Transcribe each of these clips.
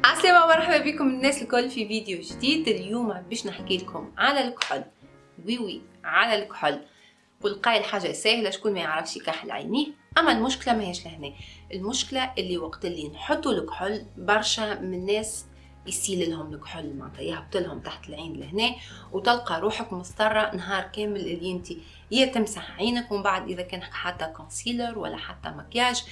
عسلامة ومرحبا بكم الناس الكل في فيديو جديد. اليوم باش نحكي لكم على الكحول. وي على الكحول. والقايل حاجة سهلة، شكون ما يعرفش يكحل عينيه. اما المشكلة ماهيش لهنا، المشكلة اللي وقت اللي نحطوا الكحول برشا من الناس يسيل لهم الكحول، معناتها يهبط لهم تحت العين لهنا، وتلقى روحك مضطرة نهار كامل اللي انت يا تمسح عينك، ومن بعد اذا كان حتى كونسيلر ولا حتى مكياج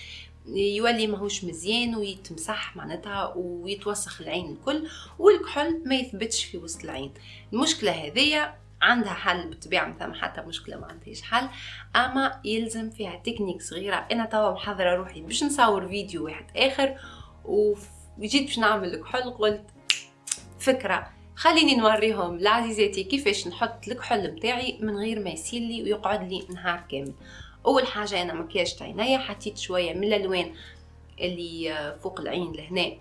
يولي ماهوش مزيان ويتمسح معناتها ويتوسخ العين الكل، والكحول ما يثبتش في وسط العين. المشكله هذه عندها حل بالطبيعه، ما حتى مشكله ما عندهاش حل، اما يلزم فيها تكنيك صغيره. انا توا محضره روحي باش نصور فيديو واحد اخر، وجيت باش نعمل الكحول قلت فكره خليني نوريهم لعزيزاتي كيفاش نحط الكحول متاعي من غير ما يسيل لي ويقعد لي نهار كامل. اول حاجه انا مكياج عينيا، حطيت شويه من الالوان اللي فوق العين لهنا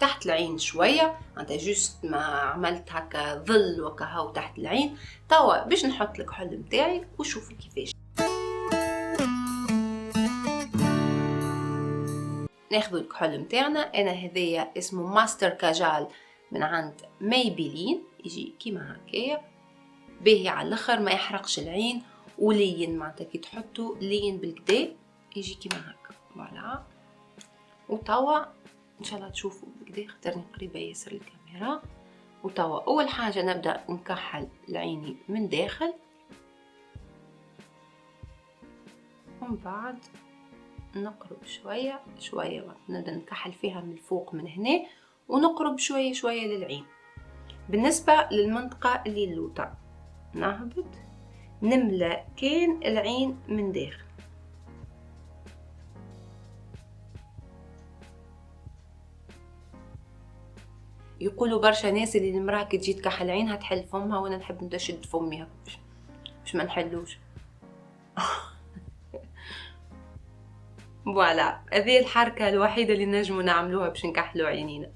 تحت العين شويه، انت جوست ما عملت هكا ظل وكهو تحت العين. توا باش نحط الكحول متاعي وشوفوا كيفاش. ناخذ الكحول متاعنا، انا هذايا اسمه ماستر كاجال من عند مايبيلين، يجي كيما هكايا باهي على الاخر، ما يحرقش العين ولين، معناتها كي تحطوا لين بالكدا يجي كيما هكا. فوالا، وتوا ان شاء الله تشوفوا بالكدا، خاطرني قريبه ياسر الكاميرا. وتوا اول حاجه نبدا نكحل العيني من داخل، ومن بعد نقرب شويه شويه، نبدا نكحل فيها من الفوق من هنا، ونقرب شويه شويه للعين. بالنسبه للمنطقه اللي اللوطه نهبط نملى كان العين من داخل. يقولوا برشا ناس اللي المراه كي تجي تكحل عينها تحل فمها، وانا نحب نبدا نشد فمي باش ما نحلوش. فوالا، هذه الحركه الوحيده اللي نجموا نعملوها باش نكحلوا عينينا.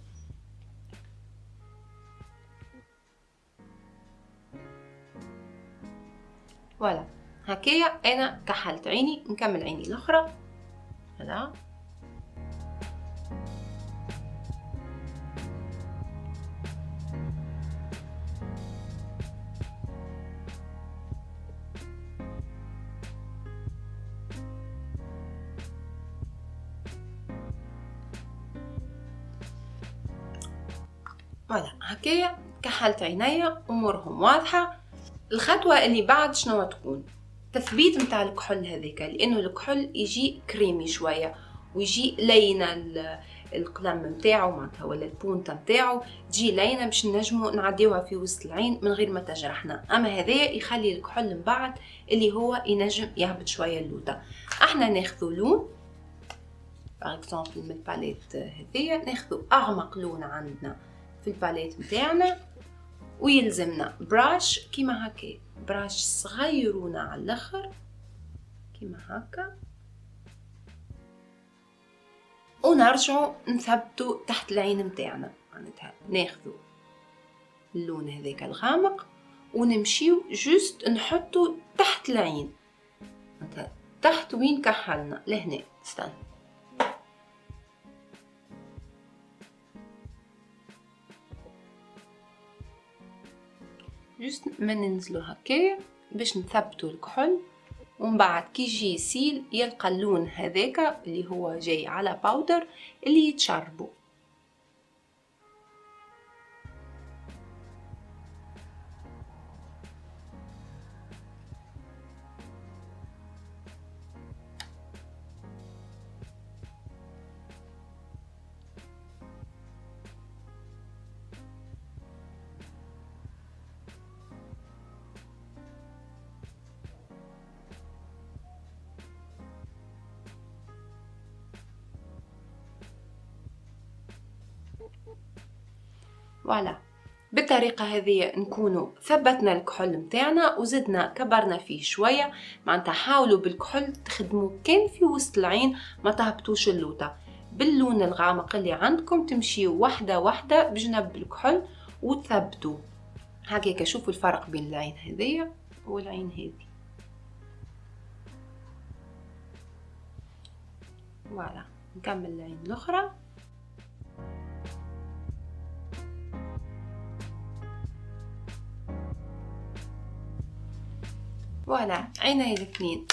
فوالا هكايا انا كحلت عيني، نكمل عيني الاخرى. فوالا، فوالا هكايا كحلت عينيا، امورهم واضحه. الخطوه اللي بعد شنو تكون؟ تثبيت متاع الكحول هذيك، لانه الكحول يجي كريمي شويه ويجي لينه القلم متاعو معناتها، ولا البونتا متاعو تجي لينه باش نجمو نعديوها في وسط العين من غير ما تجرحنا. اما هذايا يخلي الكحول من بعد اللي هو ينجم يهبط شويه اللوطه. احنا ناخذ لون باغ اكزومبل من الباليت هذيا، ناخذ اغمق لون عندنا في الباليت متاعنا، ويلزمنا براش كيما هكا، براش صغيرونه على الاخر كيما هكا، ونرجعوا نثبتوا تحت العين متاعنا. معناتها ناخذوا اللون هذاك الغامق ونمشيو جوست نحطوا تحت العين، معناتها تحت وين كحلنا لهنا. استنى، جوست ما ننزلوا هكايا باش نثبتوا الكحول. ومن بعد كي يجي يسيل يلقى اللون هذاك اللي هو جاي على باودر اللي يتشربوا. فوالا، بالطريقه هذه نكونوا ثبتنا الكحول متاعنا وزدنا كبرنا فيه شويه. معناتها حاولوا بالكحول تخدموا كان في وسط العين، ما تهبطوش اللوطه. باللون الغامق اللي عندكم تمشيوا واحده واحده بجنب الكحول وتثبتوا هكاك. شوفوا الفرق بين العين هذه والعين هذه. فوالا، نكمل العين الاخرى. فوالا عيني الاثنين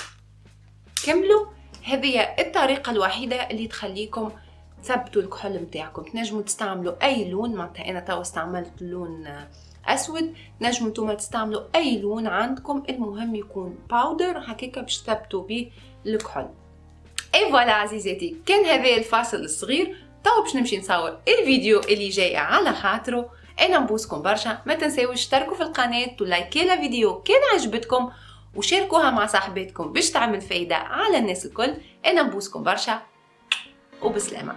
كملوا. هذه الطريقة الوحيدة اللي تخليكم تثبتوا الكحول متاعكم. تنجموا تستعملوا اي لون، معناتها انا توا استعملت لون اسود، نجموا نتوما تستعملوا اي لون عندكم، المهم يكون باودر هكاكا باش تثبتوا به الكحول. اي فوالا عزيزاتي، كان هذا الفاصل الصغير. تو باش نمشي نصور الفيديو اللي جاي على خاطره. انا نبوسكم برشا، ما تنساوش تشتركوا في القناه ولايكي الفيديو كان عجبتكم، وشاركوها مع صاحباتكم باش تعمل فايده على الناس الكل. انا نبوسكم برشا وبسلامه.